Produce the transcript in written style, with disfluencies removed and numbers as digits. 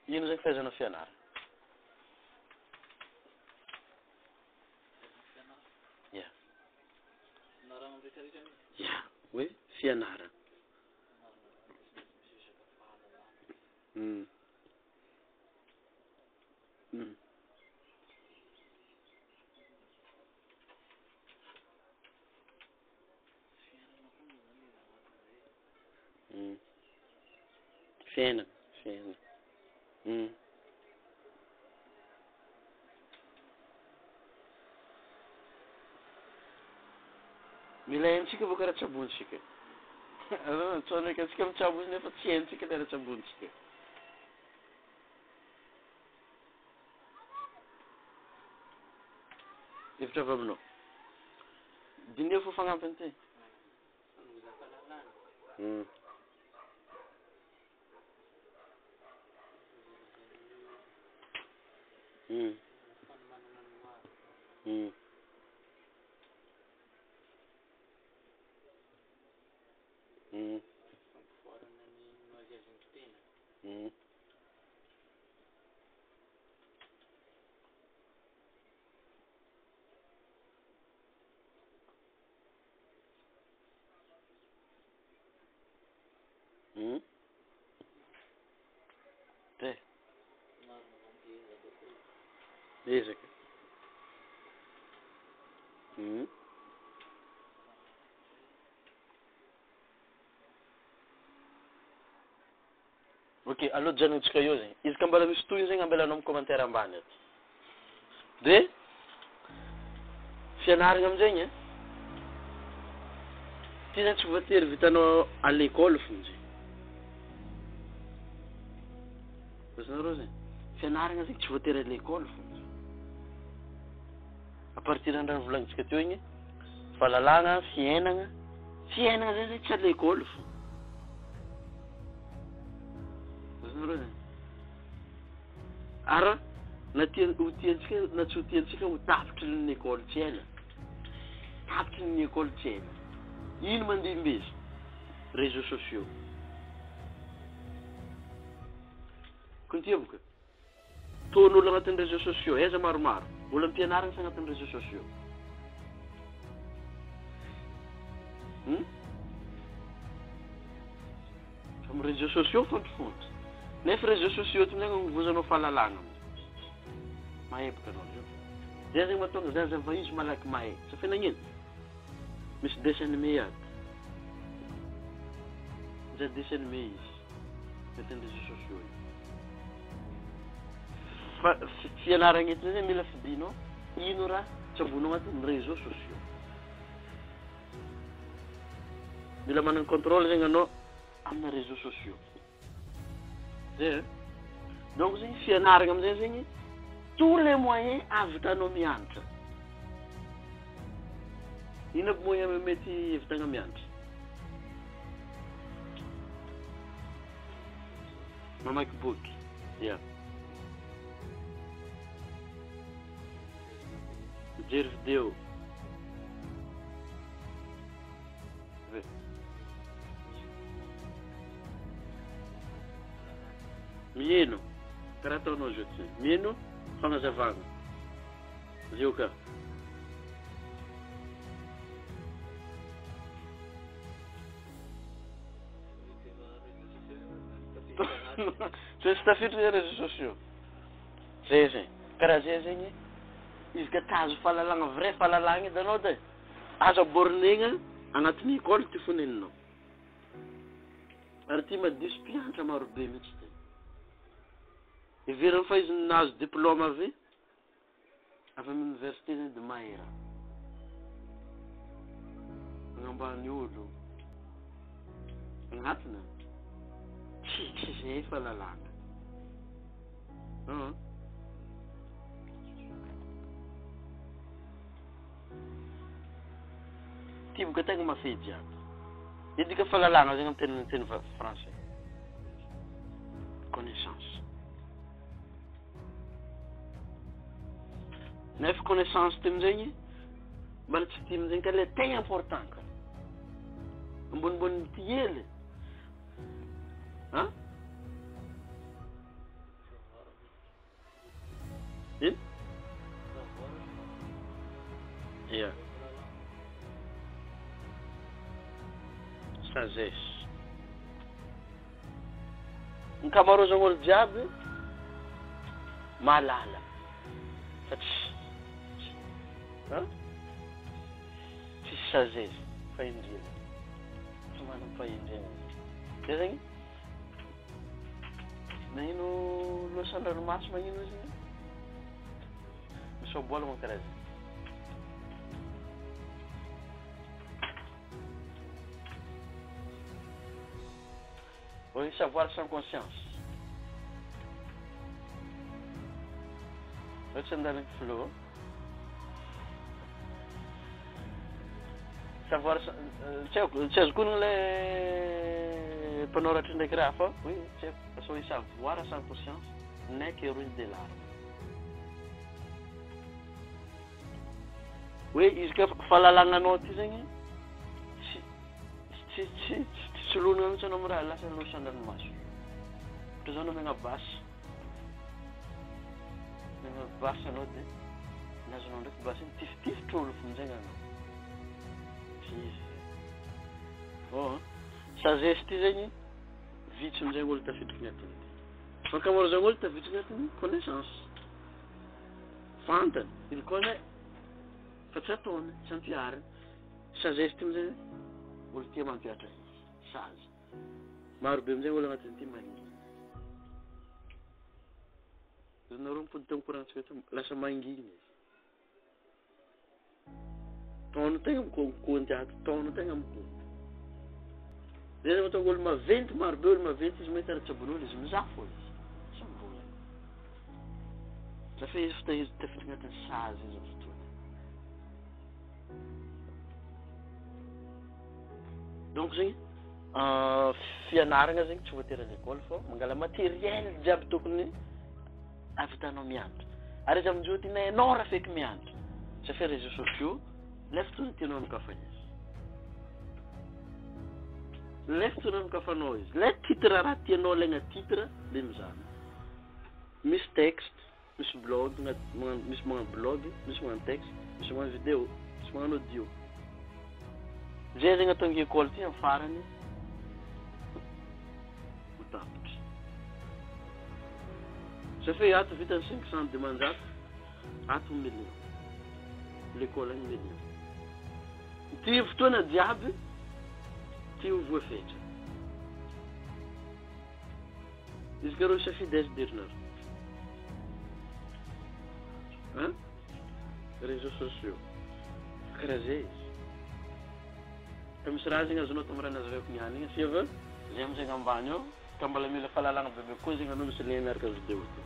ino zany fahaizana fianarana? Ya. Ya, hoe fianarana. Fiainana. Mila haintsika boka raha tsabonintsika. Tsao ndraiky antsika mitsabo izy nefa tsy haintsika le raha tsabonintsika. Hevitra avy aminao. Dineo fo fagnampiny ty. Te. Ezaka. Ok, aloha janontsika eo zegny. Izy ka mbala misy toy zegny ambelanao amin'ny commentaire ambany ato. De fianaragna amin'izegny ty zany tsy voatery vitanao à l'école fogna zegny. Bazanareo zegny. Fianaragna zegny tsy voatery à l'école fogna. À partir d'andrano volagnintsika teo igny, fahalalagna, fiainagna zegny tsy à l'école fogna. Bazanareo zegny. Ara na tiantsika na tsy ho tiantsika ho tapitry ny école tsy ela. Tapitry ny école tsy ela. Ino mandimby izy? Réseaux sociaux. Kontiaboka. Taon'olo agnatin'ny réseaux sociaux, aiza maromaro. Olo am-pianarana sy agnatin'ny réseaux sociaux. Amin'ny réseaux sociaux fontrofontro. Nefa réseaux sociaux ty zegny agnivozanao fahalalagna. Mahay baka anao zio. Zay zegny mahatonga zaza vahizo malaky mahay. Sa fe nagnino? Misy dessin animé ato. Zay dessin animé izy. Agnatin'ny réseaux sociaux. Fa fianaragna eto zay mila fidinao ino raha tsabonao agnatin'ny réseaux sociaux. Mila manana contrôle zegny anao amin'ny réseaux sociaux. Zay. Donc zegny fianaragna amin'izay zegny tous les moyens avitanao mianatra. Ino aby moyen mety evitagna mianatra? Mamaky boky. Ya. Mijery vidéo. Mieno. Karaha ataonao zio ty. Mieno fagnazavagna. Zio ka. Tsy tafiditra les réseaux sociaux. Zay zay. Karaha zay zegny izy ka tazo fahalalagna vrai fahalalagna edy anao de azo bornegna agnatin'ny école ty foneninao. Ary ty madiso mpianatra marobe mihitsy ty. Iveragny fa izy nahazo diplôme avy amin'ny université zegny de mahera. Agnambany olo. Agnatina. Tsy zay fahalalagna. Ty boka tegna mafejy aby. Idika fahalalagna zegny amin'ny teny français. Connaissance. Nefa connaissance ty amin'izegny mbala tsy ty amin'izegny ka le tegna important ka. Ambonimbony ty hely. sagesse. Ny ankamaroan'olo jiaby mahalala satria tsisy sagesse fahindrina tsy manana fahindrina zay zany magnino loasan-dranomasy magnino izy igny misabola moa karaha zay. Oui, savoir sans conscience. Let's end the flow. Savoir, c'est qu'on les panoramiques de graphe. Oui, c'est parce que savoir sans conscience n'est que ruine de l'art. Oui, il faut la langue notice. Sulungan sa nomor alas ang lusan dan mas. Terus ano mga bus ano de. Nasunod ko basin tif troll funzeng ano. Tif. Oh, sa geste zany vite funzeng ul ta fitnya tin. Fa kamor zangul ta fitnya tin connaissance. Fanta, il connaît. Fatsaton, santiare. Sa geste zany ultima piata. Saz. Maro be amizay olo agnatin'ny ty mangy. Izy nareo mipody korantsika lasa manginy izy. Taono tegna mikokoanty ato, taono tegna mikokoanty. Zay zany mahatonga olo maventy, maro be olo maventy izy mahita ratsabon'olo izy mizaha foana izy. Sambola. Lafa izy izy tafiditra agnatin'ny sazy izy amin'ny fotoana. Donc zay fianaragna zegny tsy voatery l'école fô mangala matériel jiaby tokony avitanao mianatra. Ary izy amin'izao tina ianao raha feky mianatra. Satria réseaux sociaux le fotoana tianao mikafan'izy. Le fotoana mikafanao izy. Le titre raha tianao alaigna titre le mizana. Misy texte, misy blog, misy magnano blog, misy magnano texte, misy magnano vidéo, misy magnano audio. Zay zegny atonga école ty amin'ny farany tapitra. Satria ato vitany 500 dimanjato, ato million. L'école any million. Ty fotoana jiaby, ty ho voafetra. Izy ka rô safidy derinareo. Hein? Réseaux sociaux. Karaha zay izy. Fa misy raha zegny azonao tamin'ny raha nazavako niany igny, fiava zay amizay ambany ao, ka mbola mila fahalalana bebe koa zegny anao misy lien miaraka vidéo ty.